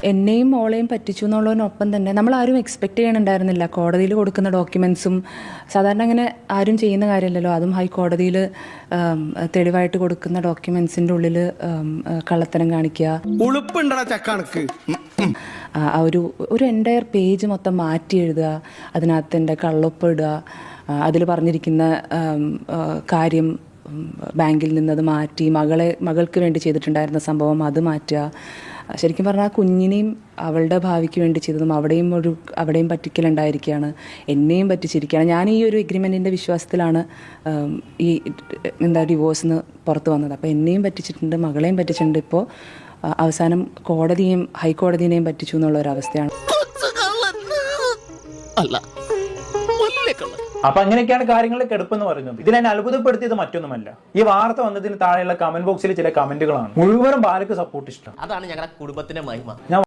എന്നെയും മോളെയും പറ്റിച്ചു എന്നുള്ളതിനൊപ്പം തന്നെ നമ്മൾ ആരും എക്സ്പെക്ട് ചെയ്യണുണ്ടായിരുന്നില്ല. കോടതിയിൽ കൊടുക്കുന്ന ഡോക്യുമെൻസും സാധാരണ അങ്ങനെ ആരും ചെയ്യുന്ന കാര്യമല്ലല്ലോ. അതും ഹൈക്കോടതിയിൽ തെളിവായിട്ട് കൊടുക്കുന്ന ഡോക്യുമെൻസിൻ്റെ ഉള്ളിൽ കള്ളത്തരം കാണിക്കുക, ഒരു എൻ്റയർ പേജ് മൊത്തം മാറ്റി എഴുതുക, അതിനകത്ത് എൻ്റെ കള്ളൊപ്പ് ഇടുക, അതിൽ പറഞ്ഞിരിക്കുന്ന കാര്യം ബാങ്കിൽ നിന്നത് മാറ്റി മകൾക്ക് വേണ്ടി ചെയ്തിട്ടുണ്ടായിരുന്ന സംഭവം അത് മാറ്റുക. ശരിക്കും പറഞ്ഞാൽ ആ കുഞ്ഞിനെയും അവളുടെ ഭാവിക്ക് വേണ്ടി ചെയ്തതും അവിടെയും പറ്റിക്കലുണ്ടായിരിക്കുകയാണ്, എന്നെയും പറ്റിച്ചിരിക്കുകയാണ്. ഞാൻ ഈ ഒരു എഗ്രിമെൻറ്റിൻ്റെ വിശ്വാസത്തിലാണ് ഈ ഡിവോഴ്സിന് പുറത്ത് വന്നത്. അപ്പോൾ എന്നെയും പറ്റിച്ചിട്ടുണ്ട്, മകളെയും പറ്റിച്ചിട്ടുണ്ട്. ഇപ്പോൾ അവസാനം ഹൈക്കോടതിയെയും പറ്റിച്ചു എന്നുള്ള ഒരു അവസ്ഥയാണ്. അപ്പൊ അങ്ങനെയൊക്കെയാണ് കാര്യങ്ങളുടെ കെടുപ്പെന്ന് പറയുന്നത്. ഇതിലെന്നെ അത്ഭുതപ്പെടുത്തിയത് മറ്റൊന്നുമല്ല, ഈ വാർത്ത വന്നതിന് താഴെയുള്ള കമന്റ് ബോക്സിൽ ചില കമന്റുകളാണ് മുഴുവനും ബാലക്ക് സപ്പോർട്ട് ഇഷ്ടം. അതാണ് ഞങ്ങളുടെ കുടുംബത്തിന്റെ മഹിമ.